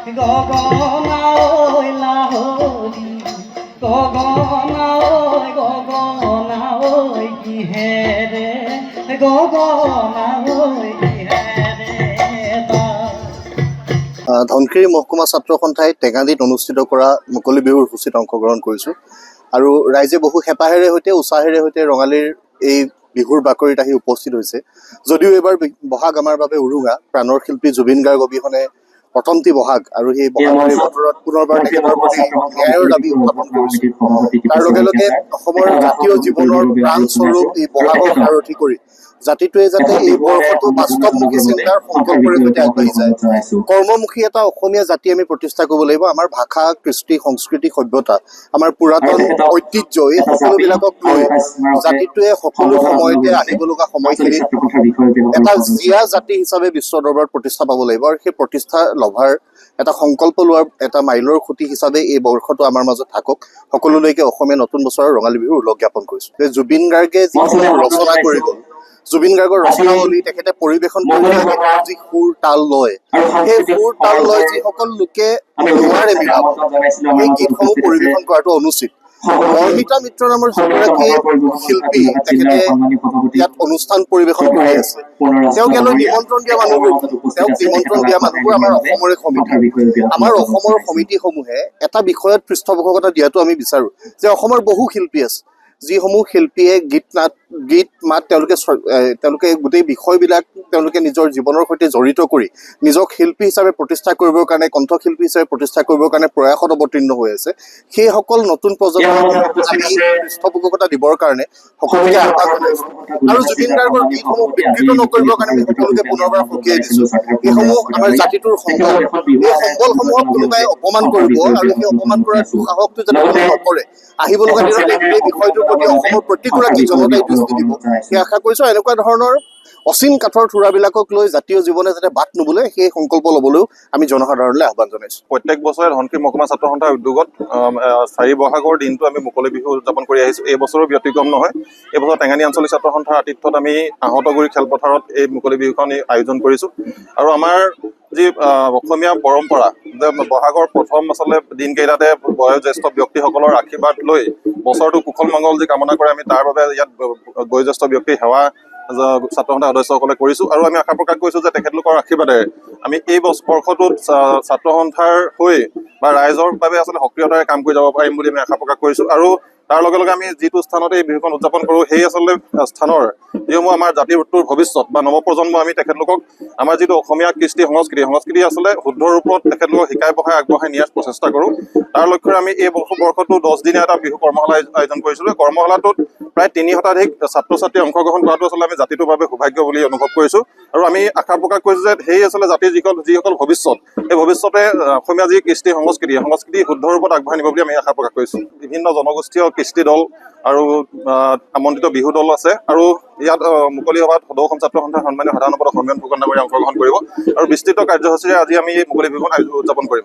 গগনা ঐ লাহৰি গগনা ঐ কিহেৰে গগনা ঐ ধনশিৰি মহকুমা ছাত্ৰ সন্থাই টেঙানীত অনুষ্ঠিত কৰা মুকলি বিহুৰ সূচীত অংশগ্ৰহণ কৰিছোঁ আৰু ৰাইজে বহু হেঁপাহেৰে সৈতে উৎসাহেৰে সৈতে ৰঙালীৰ এই বিহুৰ বাকৰিত আহি উপস্থিত হৈছে। যদিও এইবাৰ বহাগ আমাৰ বাবে উৰুঙা, প্ৰাণৰ শিল্পী জুবিন গাৰ্গ অবিহনে প্ৰথমটি বহাগ আৰু সেই বহাগৰ বতৰত পুনৰবাৰ তেখেতৰ প্ৰতি ন্যায়ৰ দাবী উত্থাপন কৰিছোঁ। তাৰ লগে লগে অসমৰ জাতীয় জীৱনৰ প্ৰাণস্বৰূপ এই বহাগক সাৰথি কৰি জাতিটোৱে যাতে এই বৰ্ষটো বাস্তৱমুখী চিন্তাৰ সংকল্পৰে সৈতে আগবাঢ়ি যায়, কৰ্মমুখী এটা অসমীয়া জাতি আমি প্ৰতিষ্ঠা কৰিব লাগিব। আমাৰ ভাষা, কৃষ্টি, সংস্কৃতি, সভ্যতা, আমাৰ পুৰাতন ঐতিহ্য, এই সকলোবিলাকক লৈ জাতিটোৱে সকলো সময়তে আহিব লগা সময়খিনিত এটা জীয়া জাতি হিচাপে বিশ্ব দৰবাৰত প্ৰতিষ্ঠা পাব লাগিব আৰু সেই প্ৰতিষ্ঠা লভাৰ এটা সংকল্প লোৱাৰ এটা মাইলৰ খুঁটি হিচাপে এই বৰ্ষটো আমাৰ মাজত থাকক। সকলোলৈকে অসমীয়া নতুন বছৰৰ ৰঙালী বিহুৰ উল্লেখ জ্ঞাপন কৰিছোঁ। জুবিন গাৰ্গে যিসমূহ ৰচনা কৰি গ'ল, জুবিন গাৰ্গৰ ৰচনাৱলী, তেখেতে পৰিৱেশন কৰিলে যি সুৰ তাল লয়, সেই সুৰ তাল লয় যিসকল লোকে নোৱাৰে মিলাব, সেই গীতসমূহ পৰিৱেশন কৰাটো অনুচিত। মৰ্মিতা মিত্ৰ নামৰ যিগৰাকী শিল্পী, তেখেতে ইয়াত অনুষ্ঠান পৰিৱেশন কৰি আছে। তেওঁক ইয়ালৈ নিমন্ত্ৰণ দিয়া মানুহবোৰ, তেওঁক নিমন্ত্ৰণ দিয়া মানুহবোৰ আমাৰ অসমৰে সমিতি। আমাৰ অসমৰ সমিতিসমূহে এটা বিষয়ত পৃষ্ঠপোষকতা দিয়াটো আমি বিচাৰোঁ যে অসমৰ বহু শিল্পী আছে, যিসমূহ শিল্পীয়ে গীত মাত তেওঁলোকে গোটেই বিষয়বিলাক তেওঁলোকে নিজৰ জীৱনৰ সৈতে জড়িত কৰি নিজক শিল্পী হিচাপে প্ৰতিষ্ঠা কৰিবৰ কাৰণে, কণ্ঠশিল্পী হিচাপে প্ৰতিষ্ঠা কৰিবৰ কাৰণে প্ৰয়াসত অৱতীৰ্ণ হৈ আছে। সেইসকল নতুন প্ৰজন্মক আমি পৃষ্ঠপোষকতা দিবৰ কাৰণে সকলোকে আহ্বান জনাইছোঁ আৰু জুবিন গাৰ্গৰ গীতসমূহ বিকৃত নকৰিবৰ কাৰণে আমি সকলোকে পুনৰবাৰ সকীয়াই দিছোঁ। এইসমূহ আমাৰ জাতিটোৰ সম্বল, এই সম্বলসমূহক কোনোবাই অপমান কৰিব আৰু সেই অপমান কৰাৰ দুঃসাহসটো যাতে কোনো নকৰে, আহিব লগা দিনত এই বিষয়টোৰ প্ৰতি অসমৰ প্ৰত্যেকগৰাকী জনতাই দৃষ্টি দিব, সেই আশা কৰিছোঁ। এনেকুৱা ধৰণৰ অচিন কাঠৰ থোৰাবিলাকক লৈ জাতীয় জীৱনে যাতে বাট নুবুলে, সেই সংকল্প ল'বলৈও আমি জনসাধাৰণলৈ আহ্বান জনাইছোঁ। প্ৰত্যেক বছৰে ধনশিৰি মহকুমা ছাত্ৰ সন্থাৰ উদ্যোগত 4 বহাগৰ দিনটো আমি মুকলি বিহু উদযাপন কৰি আহিছোঁ। এই বছৰো ব্যতিক্ৰম নহয়। এই বছৰ টেঙানী আঞ্চলিক ছাত্ৰ সন্থাৰ আতিথ্যত আমি আহঁতগুৰি খেলপথাৰত এই মুকলি বিহুখন আয়োজন কৰিছোঁ আৰু আমাৰ যি অসমীয়া পৰম্পৰা যে বহাগৰ প্ৰথম আচলতে দিনকেইটাতে বয়োজ্যেষ্ঠ ব্যক্তিসকলৰ আশীৰ্বাদ লৈ বছৰটো কুশল মংগল যি কামনা কৰে, আমি তাৰ বাবে ইয়াত বয়োজ্যেষ্ঠ ব্যক্তিৰ সেৱা ছাত্ৰ সন্থাৰ সদস্যসকলে কৰিছোঁ আৰু আমি আশা প্ৰকাশ কৰিছোঁ যে তেখেতলোকৰ আশীৰ্বাদেৰে আমি এই বৰ্ষটোত ছাত্ৰ সন্থাৰ হৈ বা ৰাইজৰ বাবে আচলতে সক্ৰিয়তাৰে কাম কৰি যাব পাৰিম বুলি আমি আশা প্ৰকাশ কৰিছোঁ। আৰু তাৰ লগে লগে আমি যিটো স্থানতে এই বিহুখন উদযাপন কৰোঁ, সেই আচলতে স্থানৰ যিসমূহ আমাৰ জাতিটোৰ ভৱিষ্যত বা নৱপ্ৰজন্ম, আমি তেখেতলোকক আমাৰ যিটো অসমীয়া কৃষ্টি সংস্কৃতি আচলতে শুদ্ধ ৰূপত তেখেতলোকক শিকাই আগবঢ়াই নিয়াৰ প্ৰচেষ্টা কৰোঁ। তাৰ লক্ষ্যৰে আমি এই বৰ্ষটো 10 দিনীয়া এটা বিহু কৰ্মশালা আয়োজন কৰিছিলোঁ। কৰ্মশালাটোত প্ৰায় 3 শতাধিক ছাত্ৰ ছাত্ৰীয়ে অংশগ্ৰহণ কৰাটো আচলতে আমি জাতিটোৰ বাবে সৌভাগ্য বুলি অনুভৱ কৰিছোঁ আৰু আমি আশা প্ৰকাশ কৰিছোঁ যে সেই আচলতে জাতিৰ যিসকল ভৱিষ্যত, সেই ভৱিষ্যতে অসমীয়া যি কৃষ্টি সংস্কৃতি শুদ্ধ ৰূপত আগবঢ়াই নিব বুলি আমি আশা প্ৰকাশ কৰিছোঁ। বিভিন্ন জনগোষ্ঠীয় কৃষ্টি দল আৰু আমন্ত্ৰিত বিহু দল আছে আৰু ইয়াত মুকলি সভাত সদৌ অসম ছাত্ৰ সন্থাৰ সন্মানীয় সাধাৰণ সম্পাদক হোমেন ফুকন ডাঙৰীয়াই অংশগ্ৰহণ কৰিব আৰু বিস্তৃত কাৰ্যসূচীৰে আজি আমি এই মুকলি বিহুখন উদযাপন কৰিম।